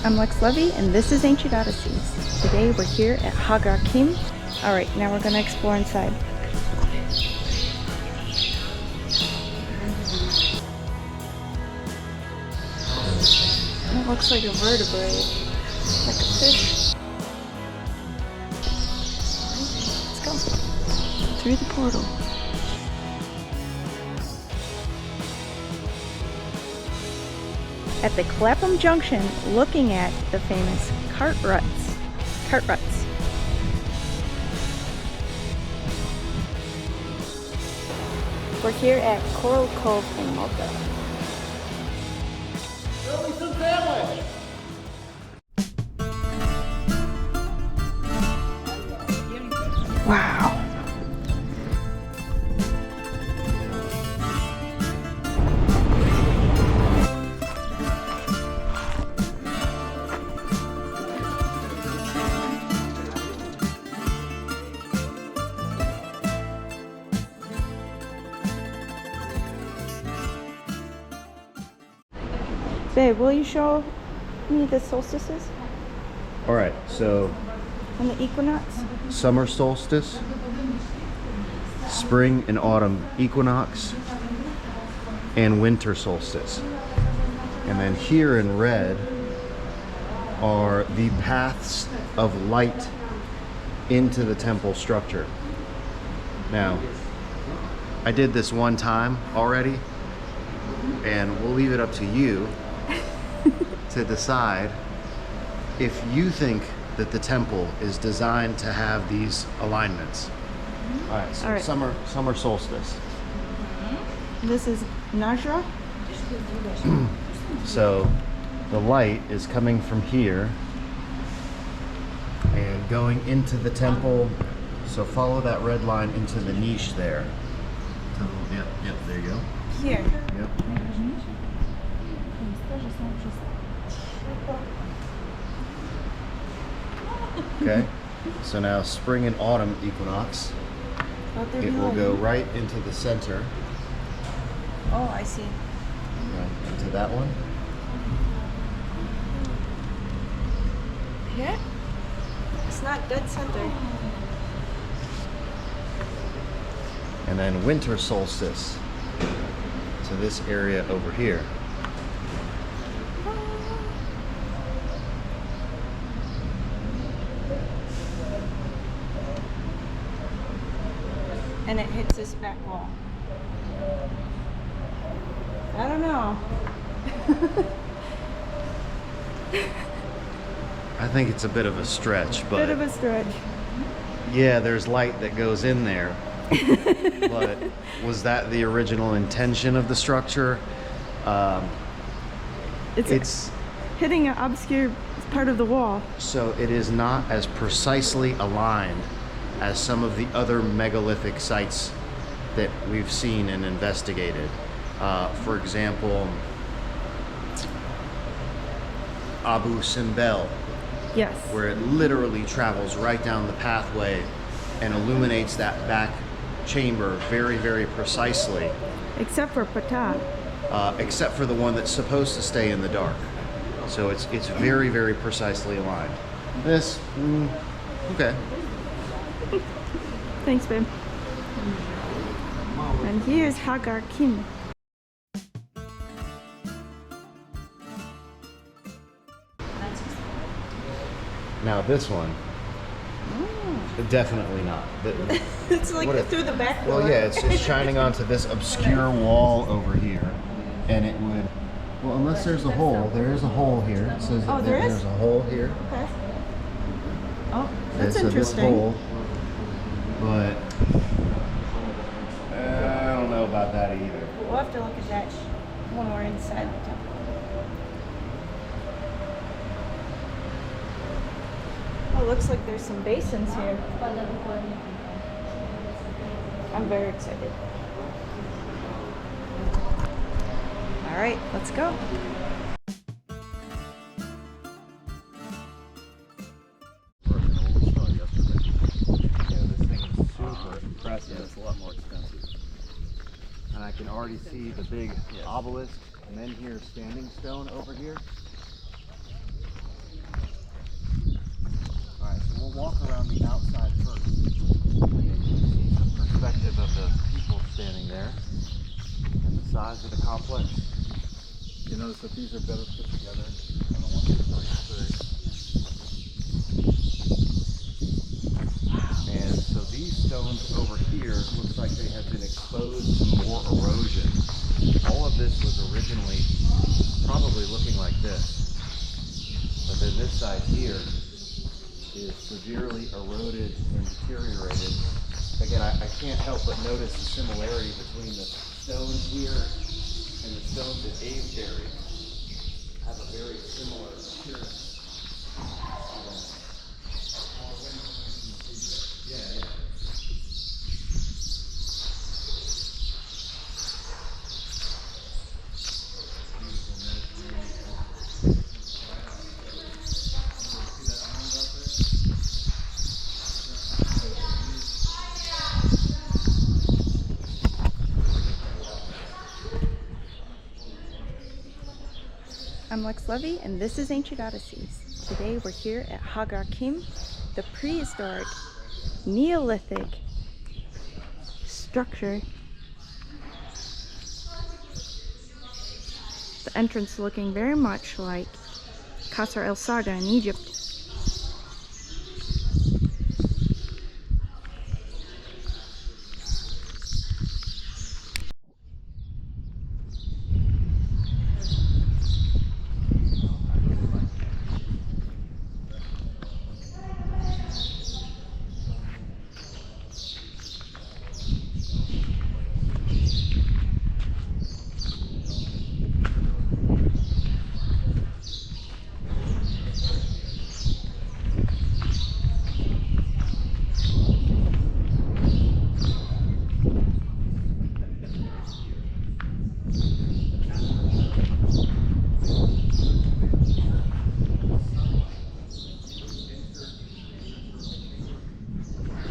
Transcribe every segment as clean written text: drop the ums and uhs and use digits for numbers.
I'm Lex Levy, and this is Ancient Odysseys. Today we're here at Hagar Qim. Alright, now we're going to explore inside. It looks like a vertebrate, like a fish. Let's go through the portal. At the Clapham Junction, looking at the famous Ruts. We're here at Cove in Malta. Show me some sandwich! Wow. Babe, will you show me the solstices All right, so and the equinox? summer solstice, spring and autumn equinox, and winter solstice. And then here in red are the paths of light into the temple structure. Now, I did this one time already, and we'll leave it up to you to decide if you think that the temple is designed to have these alignments. All right, so summer solstice. This is Mnajdra. So the light is coming from here and going into the temple. So follow that red line into the niche there. Yep, there you go. Here. Yep. Okay, so now spring and autumn equinox, it will go right into the center, Oh, I see. right into that one. Yeah? It's not dead center. And then winter solstice to this area over here. And it hits this back wall. I don't know. I think it's a bit of a stretch, but Bit of a stretch. yeah, there's light that goes in there. But was that the original intention of the structure? It's hitting an obscure part of the wall. so it is not as precisely aligned as some of the other megalithic sites that we've seen and investigated. For example, Abu Simbel, Yes. where it literally travels right down the pathway and illuminates that back chamber very, very precisely, Except for Ptah. except for the one that's supposed to stay in the dark. So it's very, very precisely aligned. This, okay. Thanks, babe. And here's Hagar Qim. Now this one, definitely not. It's like through the back door. Well, yeah, it's shining onto this obscure wall over here, and it would. Well, unless there's a hole, there is a hole here. It says that there's a hole here. Okay. Oh, that's So interesting. this hole, but I don't know about that either. We'll have to look at that when we're inside the temple. Oh, it looks like there's some basins here. I'm very excited. All right, let's go. Impressive. It's a lot more expensive. And I can already see the big obelisk, and then here's standing stone over here. notice that these are better put together than the ones in 33. And so these stones over here looks like they have been exposed to more erosion. All of this was originally probably looking like this, but then this side here is severely eroded and deteriorated. Again, I can't help but notice the similarity between the stones here and the stones at Avebury. Have a very similar appearance. Yeah. I'm Lex Levy, and this is Ancient Odysseys. Today we're here at Hagar Qim, the prehistoric Neolithic structure. The entrance looking very much like Qasr el-Sarda in Egypt.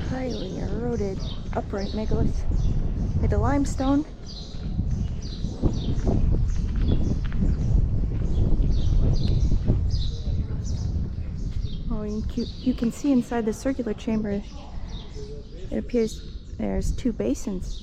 Highly eroded upright megaliths made of limestone. Oh, you can see inside the circular chamber, it appears there's two basins.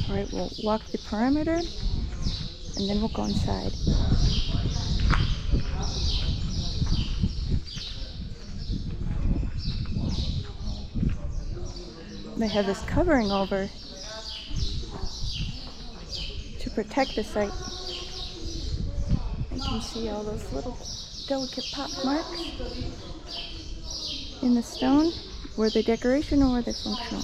Alright, we'll walk the perimeter and then we'll go inside. They have this covering over to protect the site. You can see all those little delicate pop marks in the stone. Were they decoration or were they functional?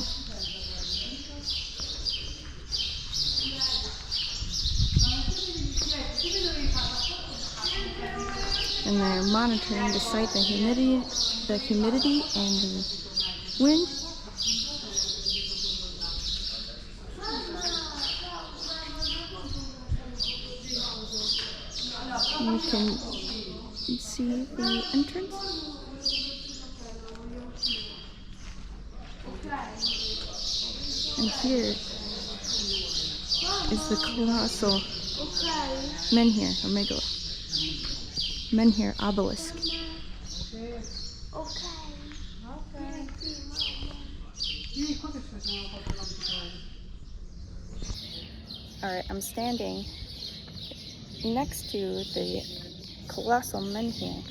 And they're monitoring the site, the humidity and the wind. You can see the entrance. And here is the colossal menhir or megalith. Menhir obelisk. Alright, I'm standing next to the colossal menhir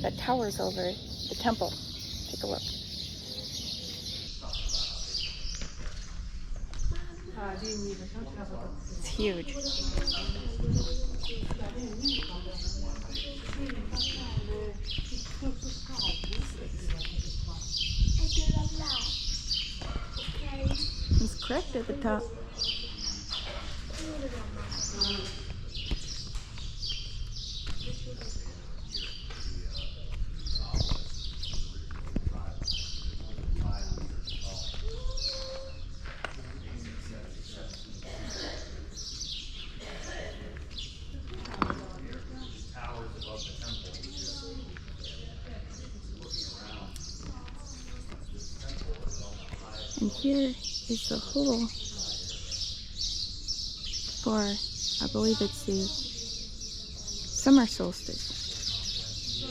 that towers over the temple. Take a look. It's huge. It's cracked at the top. And here is the hole for, I believe it's the summer solstice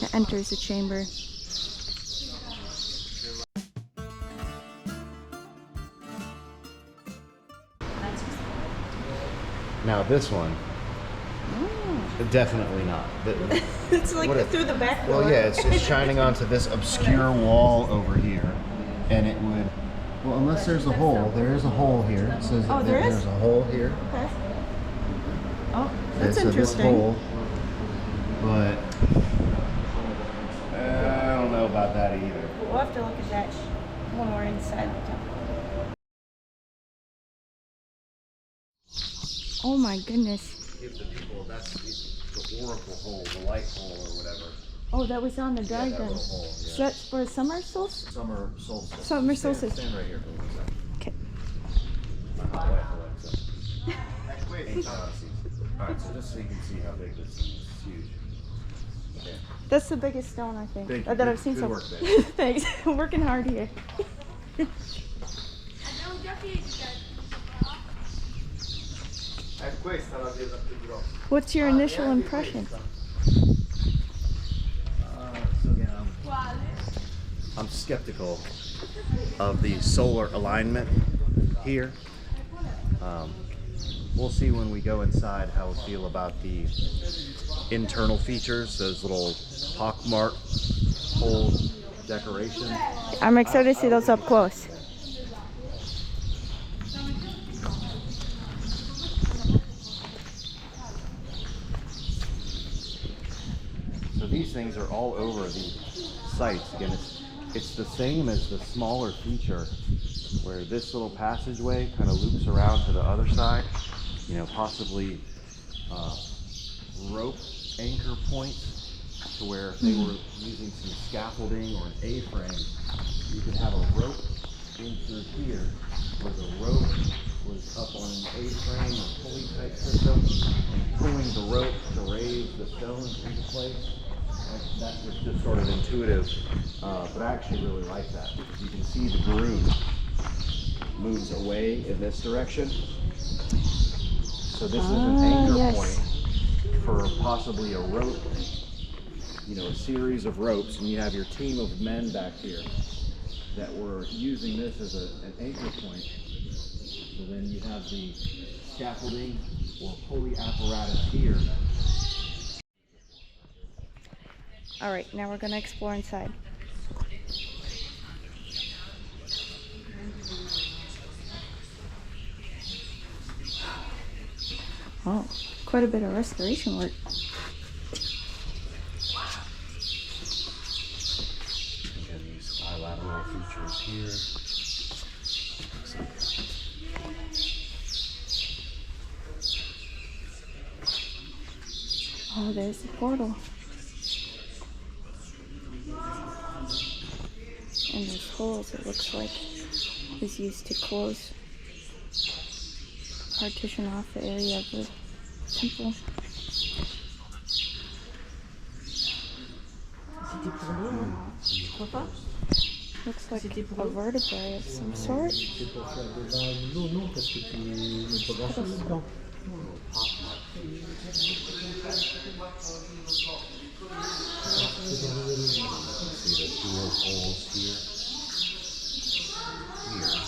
that enters the chamber. Now this one, definitely not. It's like through the back door. Well, yeah, it's shining onto this obscure wall over here, and it would. Well, unless there's a hole, there is a hole here. It says that there is? there's a hole here. Okay. Oh, that's So interesting. this hole, but I don't know about that either. We'll have to look at that when we're inside the temple. Oh my goodness. Give the people, that's the oracle hole, the light hole or whatever. Oh, that was on the Yeah, that dragon. little hole, yeah. Is that for summer solstice? Summer solstice. Summer solstice. Stand right here for 1 second. Okay. My hot wife Alexa. Alright, so just so you can see how big this is. It's huge. Okay. That's the biggest stone, I think, Thank you. that I've seen Good so work, far. babe. Thanks. I'm working hard here. What's your initial impression? So again, I'm skeptical of the solar alignment here. We'll see when we go inside how we feel about the internal features, those little pockmark hole decoration. I'm excited to see those up close. So these things are all over the sites. Again, it's the same as the smaller feature where this little passageway kind of loops around to the other side. You know, possibly rope anchor points to where if they were using some scaffolding or an A-frame, you could have a rope in through here where the rope was up on an A-frame or pulley type system and pulling the rope to raise the stones into place. That was just sort of intuitive, but I actually really like that because you can see the groove moves away in this direction. So this is an anchor point for possibly a rope, you know, a series of ropes, and you have your team of men back here that were using this as an anchor point. So then you have the scaffolding or pulley apparatus here. All right, now we're gonna explore inside. Oh, quite a bit of restoration work. Again, these bilateral features here. Oh, there's the portal. And those holes, it looks like, is used to close, partition off the area of the temple. Looks like a vertebrae of some sort. See the dual holes here. Here.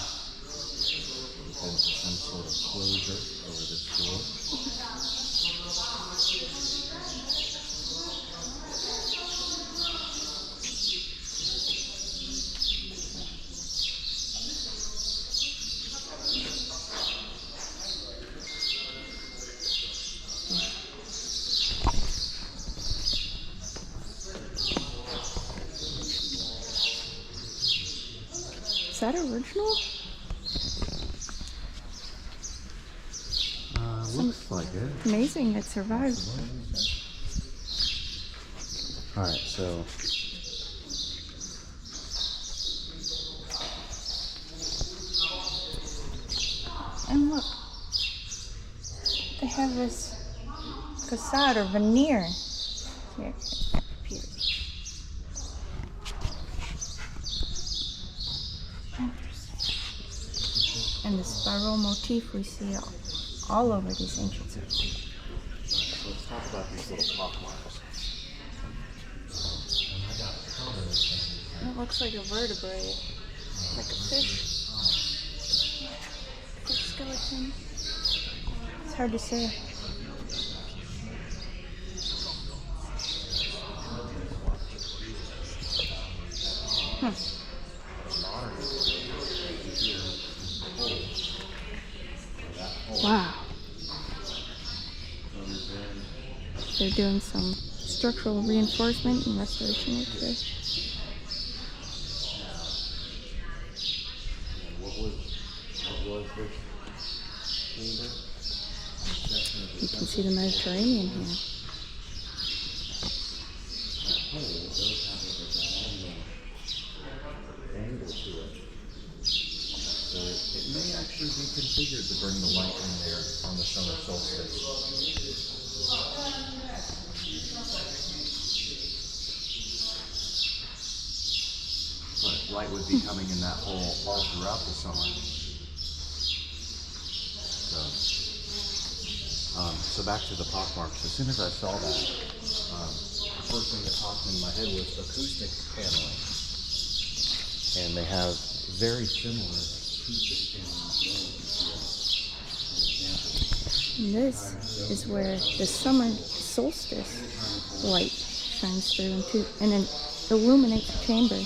And some sort of closure over this door. Is that original? Looks like it. Amazing it survived. Alright, so And look, they have this facade or veneer. Here, it appears. Interesting. and the spiral motif we see all over these ancient circles. So let's talk about these little pockmarks. It looks like a vertebrae, like a fish. Fish skeleton. It's hard to say. Wow. They're doing some structural reinforcement and restoration work there. You can see the Mediterranean here. So it may actually be configured to bring the light in there on the summer solstice. But light would be coming in that hole all throughout the summer. So back to the pockmarks. As soon as I saw that, the first thing that popped in my head was acoustic paneling. And they have very similar acoustic paneling. And this is where the summer solstice light shines through and then illuminates the chamber.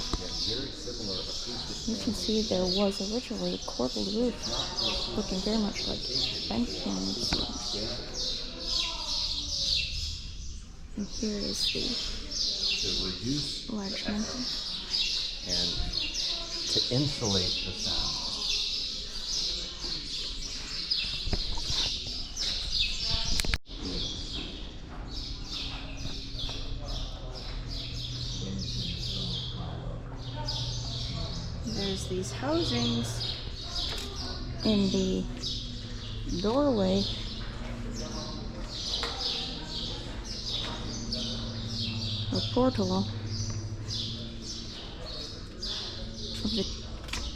You can see there was originally a corbelled roof, looking very much like Benjamin's. And here is the large mantle. And to insulate the sound. There's these housings in the doorway. A portal of the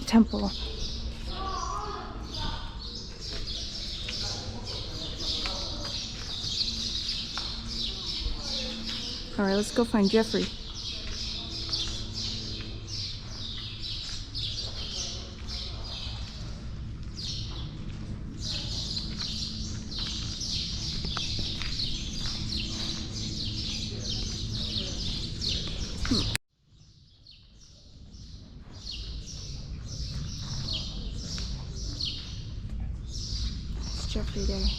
temple. All right, let's go find Geoffrey. Geoffrey there.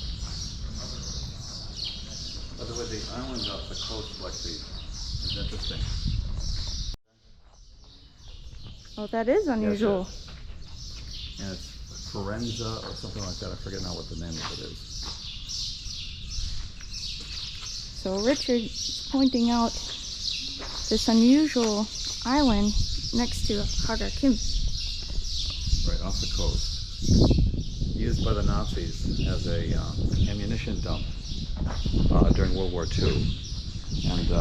By the way, the island off the coast, like is interesting. Oh, that is unusual. Yes, and it's Forenza or something like that. I forget now what the name of it is. So Richard is pointing out this unusual island next to Hagar Qim. Right off the coast. Used by the Nazis as a ammunition dump during World War II, and I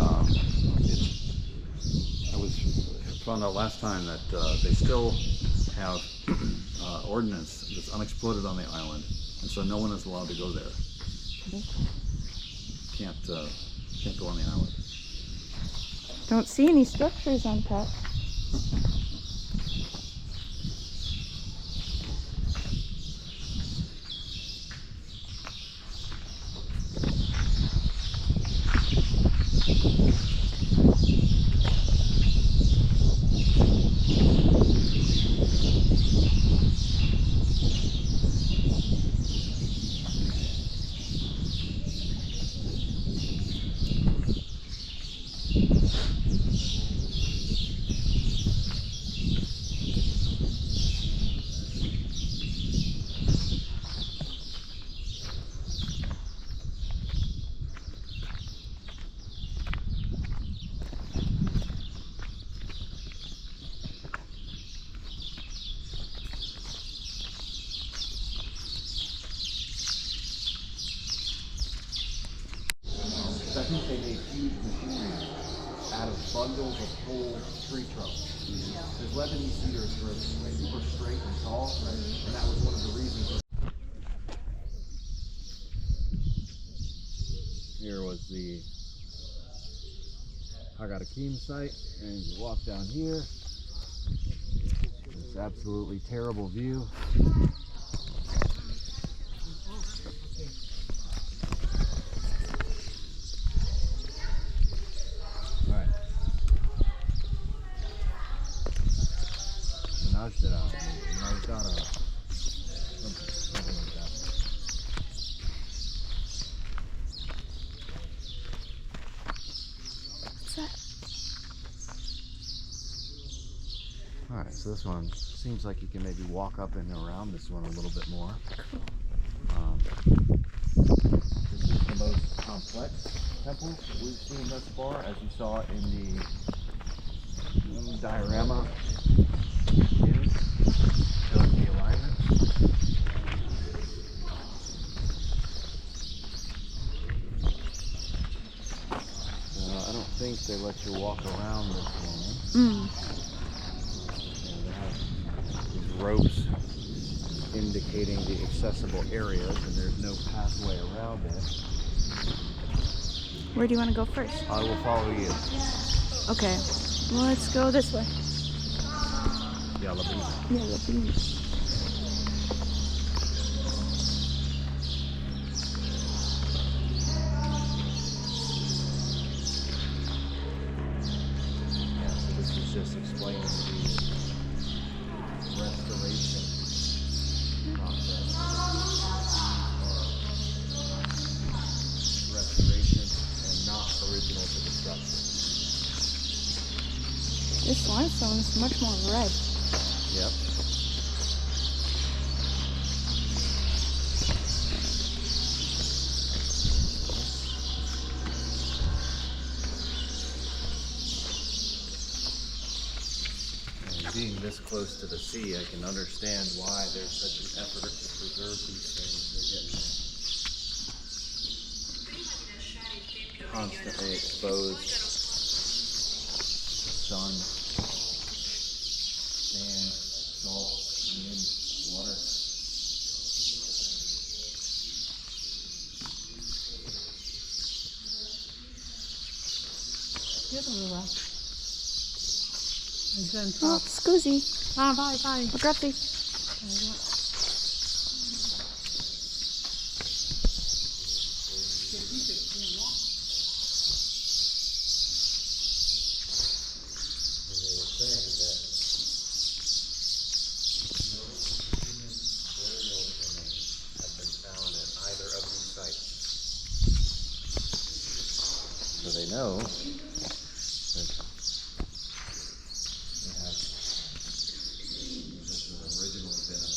found out last time that they still have ordnance that's unexploded on the island, and so no one is allowed to go there. Can't go on the island. Don't see any structures on top. I think they made huge machinery out of bundles of whole tree trunks. Because Lebanese cedars grow super straight and tall, and that was one of the reasons. Here was the Hagar Qim site, and you walk down here. This absolutely terrible view. Alright. Mnajdra. Something like that. What's that? Alright, so this one seems like you can maybe walk up and around this one a little bit more. Cool. This is the most complex temple we've seen thus far, as you saw in the diorama showing the alignment. I don't think they let you walk around this one. They have these ropes indicating the accessible areas, and there's no pathway around it. Where do you want to go first? I will follow you. Okay. Well, let's go this way. Yalla beans. Yellow beans. Yeah, so this is just explaining the restoration process. Restoration and not original to destruction. This limestone is much more red. Yep. And being this close to the sea, I can understand why there's such an effort to preserve these things. They're getting constantly exposed. Sun, sand, salt, wind, water. Oh, scusi. Vai, vai. Grazie. So they know that they have this original venom.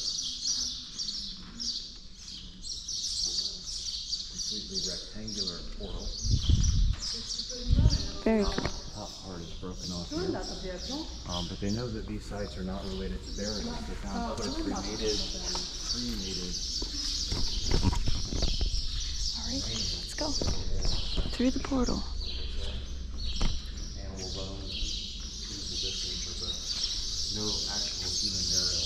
Completely rectangular portal. Very cool. Top part is broken off here. But they know that these sites are not related to burials. They found other cremated. Alright, let's go. Through the portal. Animal bones, positions of no actual human burial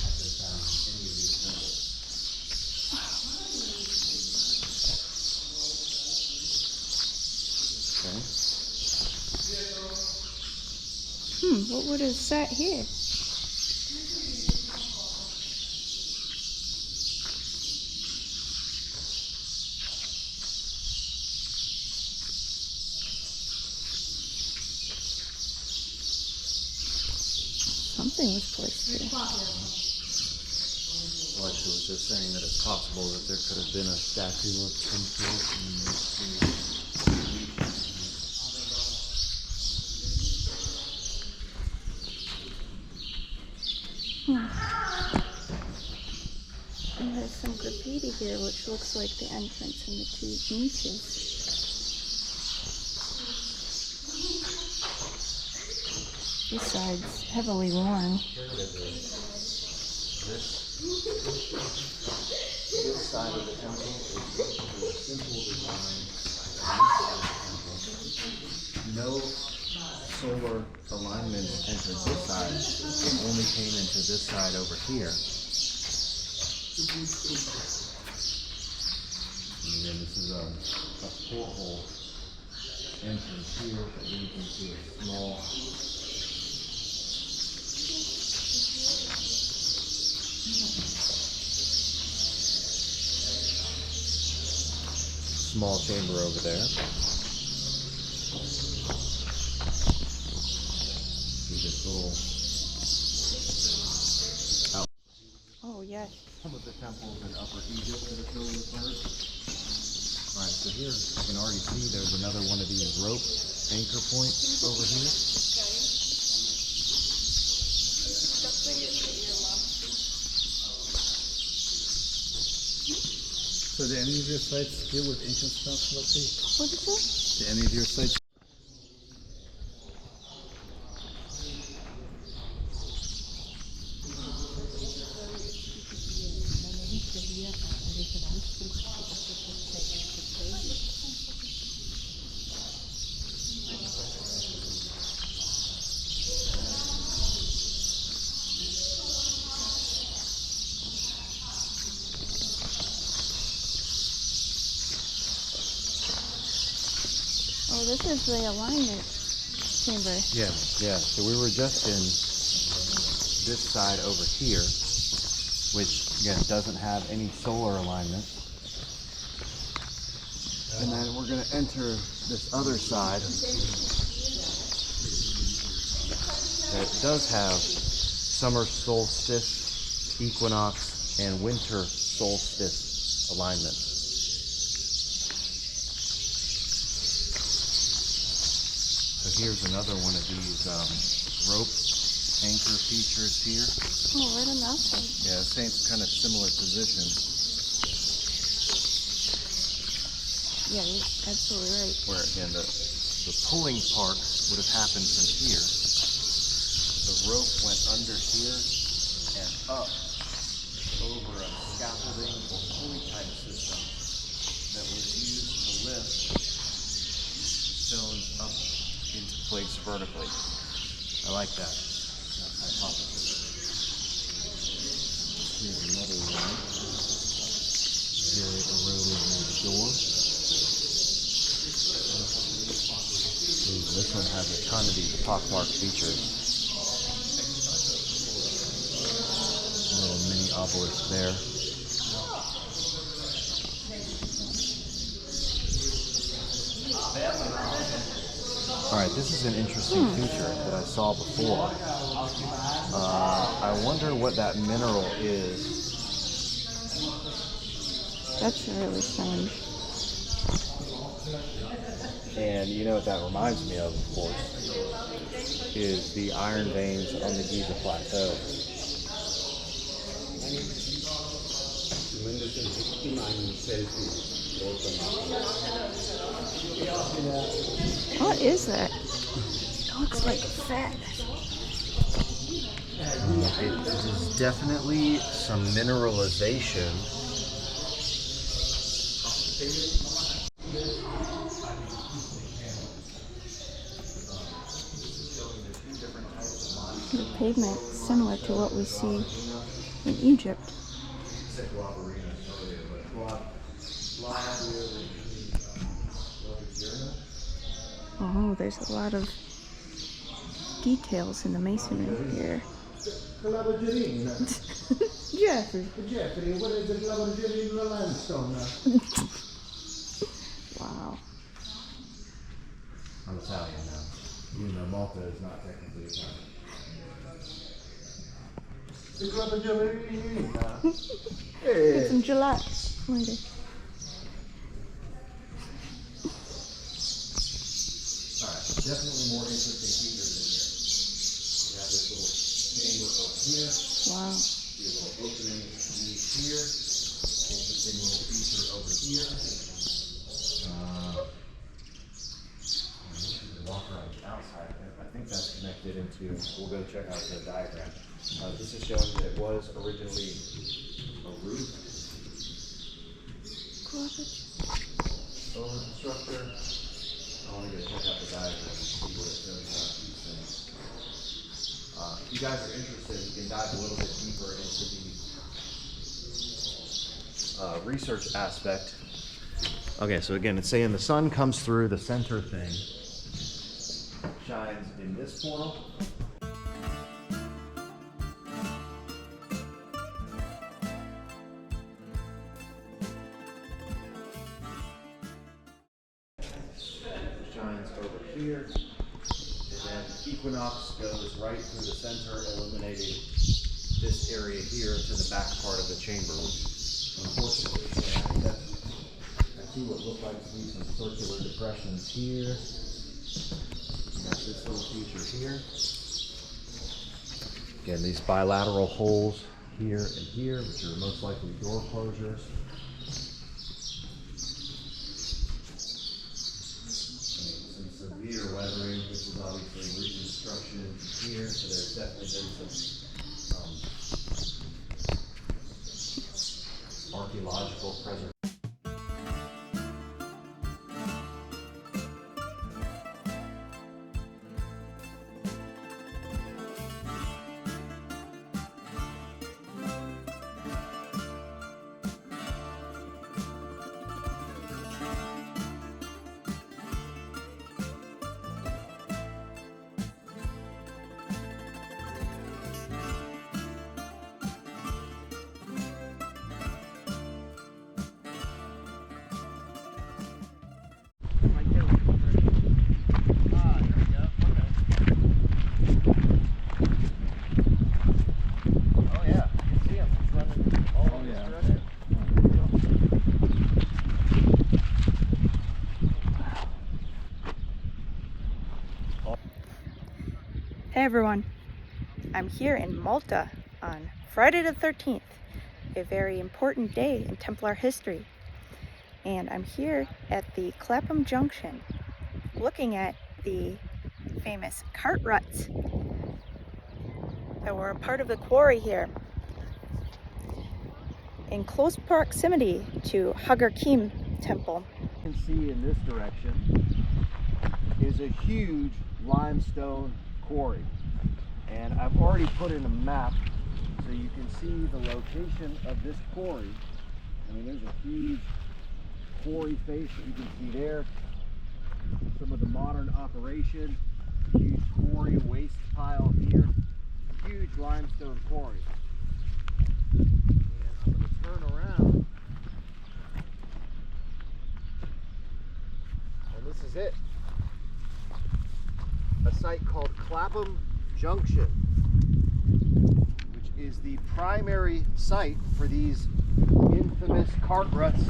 have been found in any of these temples. Okay. What would have sat here? Something was placed here. Alexa was just saying that it's possible that there could have been a statue of some sort in this tree. And there's some graffiti here, which looks like the entrance and the two niches. This side's heavily worn. This side of the temple is a simple design. no solar alignments entered this side. It only came into this side over here. And then this is a porthole entrance here that leads into a small chamber over there. See this little out. Oh, yes. Some of the temples in Upper Egypt that are filled with birds. Alright, so here you can already see there's another one of these rope anchor points over here. So do any of your sites deal with ancient stuff, let's see? What is it? Do any of your sites? Oh, this is the alignment chamber. Yeah. So we were just in this side over here, which again doesn't have any solar alignment. And then we're going to enter this other side that does have summer solstice, equinox, and winter solstice alignments. So here's another one of these rope anchor features here. Oh, right on the outside. Yeah, same kind of similar position. Yeah, you're absolutely right. Where again the pulling part would have happened from here. The rope went under here and up over a scaffolding or pulley type system that was used to lift stones up into place vertically. I like that hypothesis. Here's another one. Very eroded near the door. Ooh, this one has a ton of these pockmarked features. A little mini obelisk there. Alright, this is an interesting feature that I saw before. I wonder what that mineral is. That's really strange. And you know what that reminds me of course, is the iron veins on the Giza Plateau. What is that? It looks like fat. It is definitely some mineralization. The pavement similar to what we see in Egypt. Oh, there's a lot of details in the masonry here. Geoffrey. Geoffrey, what is the Geoffrey in the limestone? Wow. I'm Italian now. Even though Malta is not technically Italian. Get some gelato later. Alright, definitely more interesting features in here. We have this little chamber over here. Wow. See a little opening here. Interesting little feature over here. Walk around the outside. I think that's connected into, we'll go check out the diagram. This is showing that it was originally a roof over the structure. I want to go check out the diagram and see what it shows about these things. If you guys are interested, you can dive a little bit deeper into the research aspect. Okay, so again, it's saying the sun comes through the center thing, shines in this portal. Shines over here, and then equinox goes right through the center, illuminating this area here to the back part of the chamber, which unfortunately can't access. I see what look like to be some circular depressions here. You got this little feature here. Again, these bilateral holes here and here, which are most likely door closures. Some severe weathering, which is obviously reconstruction here, so there's definitely been some archaeological preservation. Hey everyone, I'm here in Malta on Friday the 13th, a very important day in Templar history. And I'm here at the Clapham Junction looking at the famous cart ruts that were a part of the quarry here in close proximity to Hagar Qim temple. You can see in this direction is a huge limestone quarry, and I've already put in a map so you can see the location of this quarry. I mean, there's a huge quarry face that you can see there, some of the modern operation, huge quarry waste pile here, huge limestone quarry. And I'm going to turn around, and this is it. A site called Clapham Junction, which is the primary site for these infamous cart ruts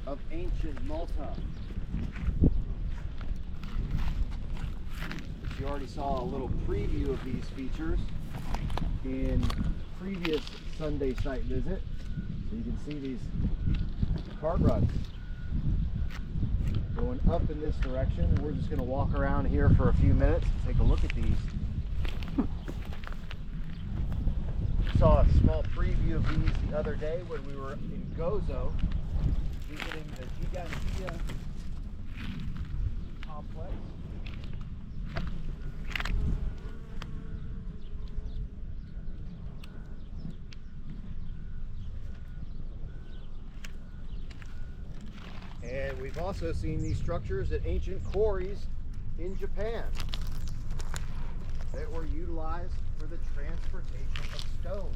of ancient Malta. You already saw a little preview of these features in previous Sunday site visit. So you can see these cart ruts going up in this direction. We're just going to walk around here for a few minutes and take a look at these. Saw a small preview of these the other day when we were in Gozo visiting the Gigantia complex. And we've also seen these structures at ancient quarries in Japan that were utilized for the transportation of stone.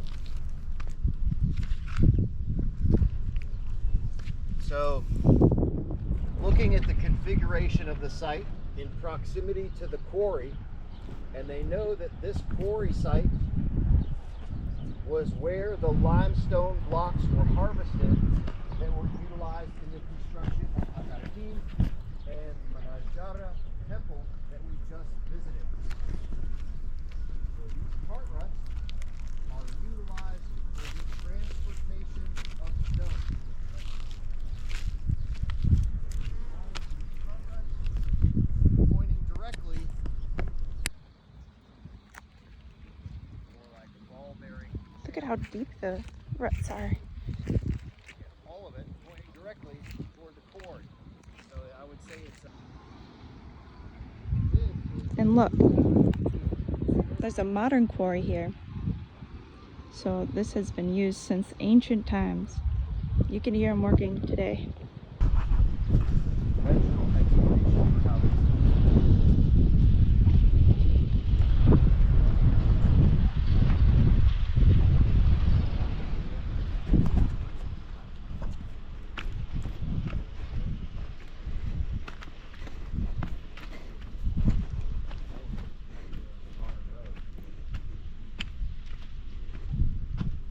So, looking at the configuration of the site in proximity to the quarry, and they know that this quarry site was where the limestone blocks were harvested that were utilized in the construction of Hagar Qim and Mnajdra temple that we just visited. So these cart ruts are utilized for the transportation of stone. All of these cart ruts pointing directly more like a ball bearing. Look at how deep the ruts are. All of it pointing directly toward the quarry. So I would say it's And look, there's a modern quarry here. So this has been used since ancient times. You can hear them working today.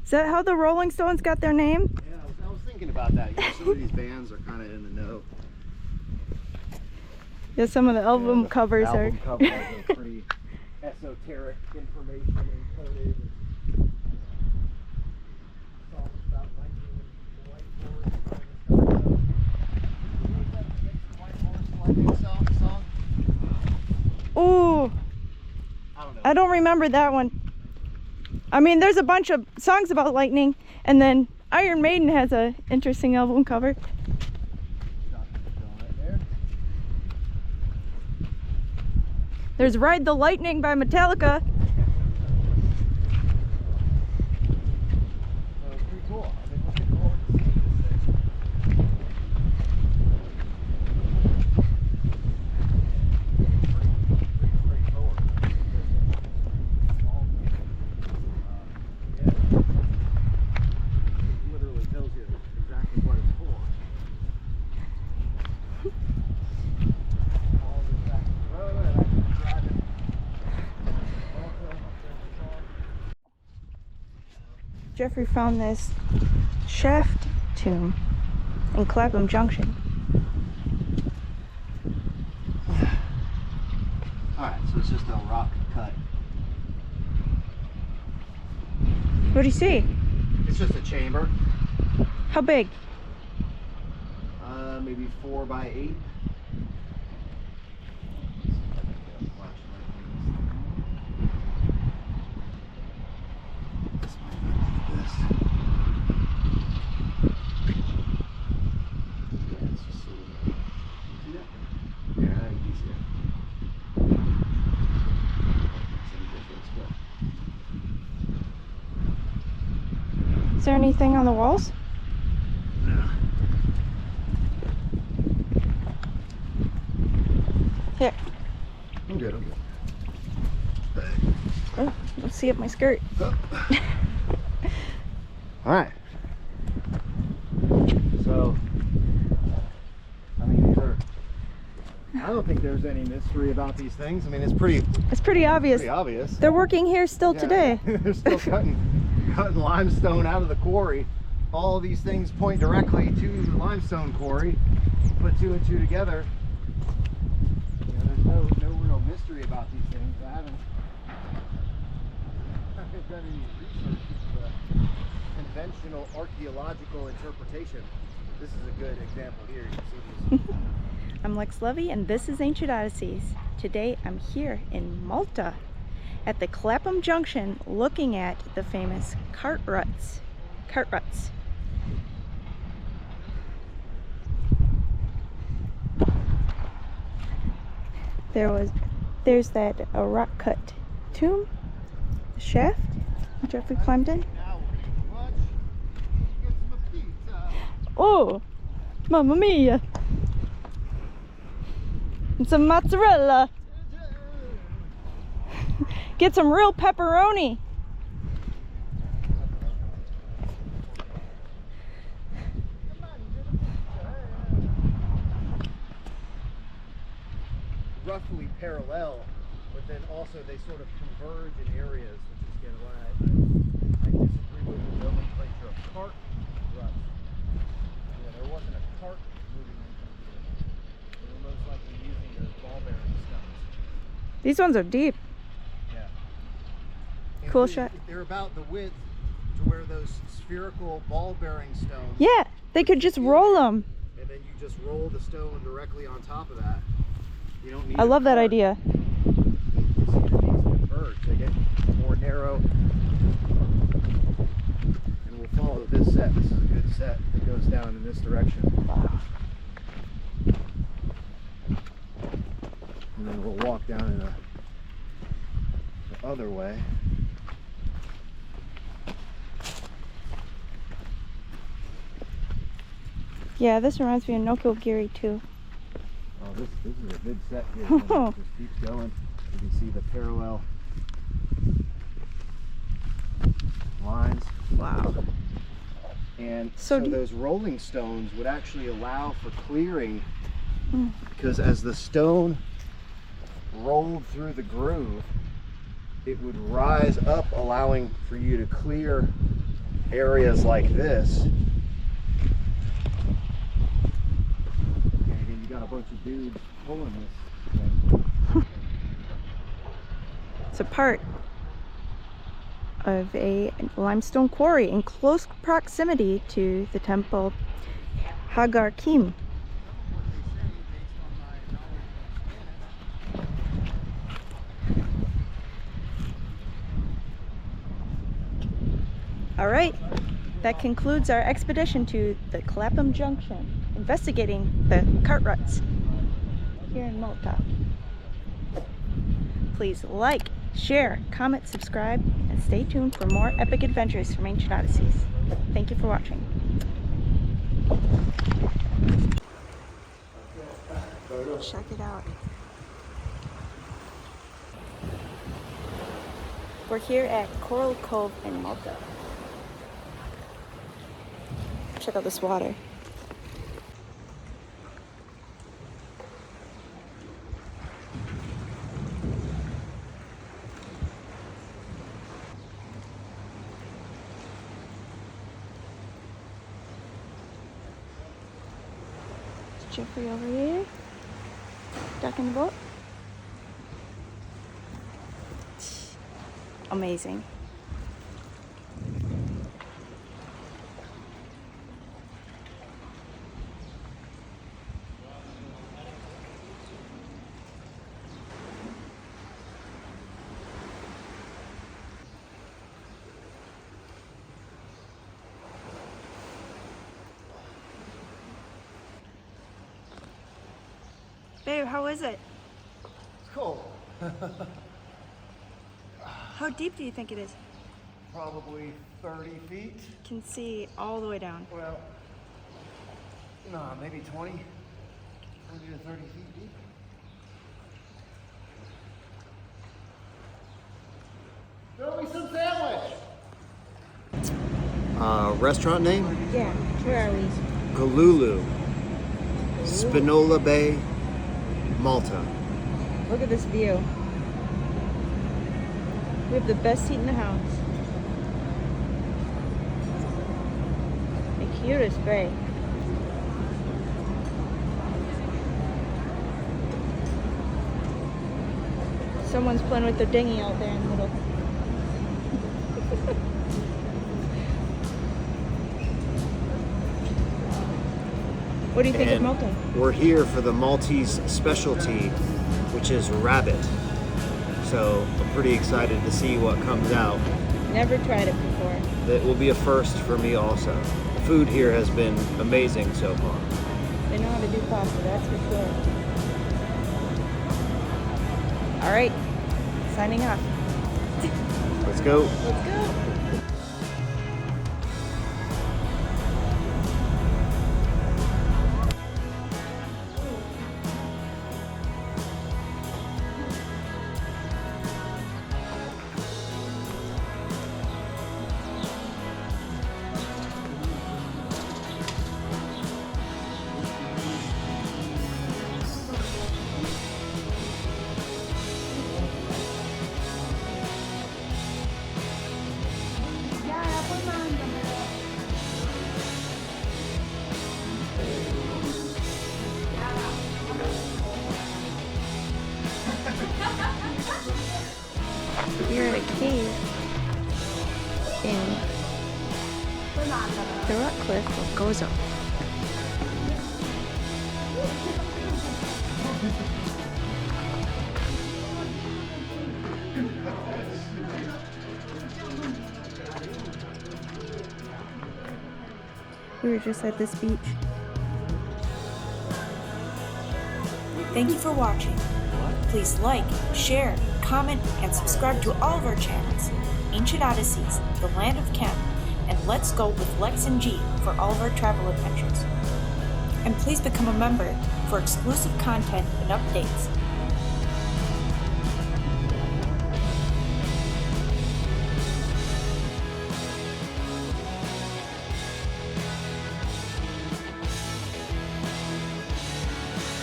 Is that how the Rolling Stones got their name? Yeah, I was thinking about that. You know, some of these bands are kind of in the know. Yeah, some of the album covers are. Album covers are pretty esoteric information encoded. Songs about lightning and the white horse. Song? Ooh, I don't know. I don't remember that one. I mean, there's a bunch of songs about lightning, and then Iron Maiden has an interesting album cover. There's Ride the Lightning by Metallica. Pretty cool. I've been looking forward to seeing this thing. Pretty straightforward. It literally tells you exactly what it's for. All this back to the road, and I can drive it. Malta, Geoffrey found this shaft tomb in Clapham Junction. Alright, so it's just a rock cut. What do you see? It's just a chamber. How big? Maybe 4 by 8. This might not be the best. Yeah, it's just sort of. See that? Yeah, I think you see it. Some difference, but. Is there anything on the walls? No. Here. I'm good, I'm good. Oh, let's see up my skirt. Alright. So, I mean, I don't think there's any mystery about these things. I mean, it's pretty obvious. pretty obvious. They're working here still Yeah. today. They're still cutting limestone out of the quarry. All of these things point directly to the limestone quarry. Put 2 and 2 together. You know, there's no real mystery about these things. I haven't done any research into the conventional archaeological interpretation. This is a good example here. You can see these. I'm Lex Levy, and this is Ancient Odysseys. Today I'm here in Malta at the Clapham Junction looking at the famous Ruts. There's that rock cut tomb, shaft, Geoffrey climbed in. Now we're gonna get some pizza. Oh, mamma mia! And some mozzarella. Get some real pepperoni. Roughly parallel, but then also they sort of converge in areas, which is again why I disagree with the nomenclature of cart ruts. Yeah, there wasn't a cart moving into it. They were most likely using those ball bearing stones. These ones are deep. Yeah. And Cool shot. They're about the width to where those spherical ball bearing stones. Yeah, they could just roll them. And then you just roll the stone directly on top of that. You don't need I love that cart. idea. You see that these converge, they get more narrow. And we'll follow this set. This is a good set that goes down in this direction. And then we'll walk down in a other way. Yeah, this reminds me of Nokogiri too. Oh, this is a good set here. It just keeps going. You can see the parallel lines. Wow. And So so those rolling stones would actually allow for clearing, Hmm. because as the stone rolled through the groove, it would rise up, allowing for you to clear areas like this. And again, you got a bunch of dudes pulling this thing. It's a part of a limestone quarry in close proximity to the temple Hagar Qim. All right, that concludes our expedition to the Clapham Junction, investigating the ruts here in Malta. Please like, share, comment, subscribe, and stay tuned for more epic adventures from Ancient Odysseys. Thank you for watching. Check it out. We're here at Coral Cove in Malta. Check out this water. Geoffrey over here, duck in the boat. Amazing. Babe, how is it? It's cold. How deep do you think it is? Probably 30 feet. Can see all the way down. Well, no, maybe 20 to 30 feet deep. Throw me some sandwich. Restaurant name? Yeah, where are we? Galulu, Spinola Bay, Malta. Look at this view. We have the best seat in the house. The cutest bay. Someone's playing with their dinghy out there in the middle. What do you think of Malta? We're here for the Maltese specialty, which is rabbit. So I'm pretty excited to see what comes out. Never tried it before. That will be a first for me also. The food here has been amazing so far. They know how to do pasta, that's for sure. All right, signing off. Let's go. Let's go. You're at a cave in the rock cliff of Gozo. We were just at this beach. Thank you for watching. Please like, share, comment, and subscribe to all of our channels, Ancient Odysseys, The Land of Qim, and Let's Go with Lex and G for all of our travel adventures. And please become a member for exclusive content and updates.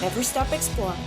Never stop exploring.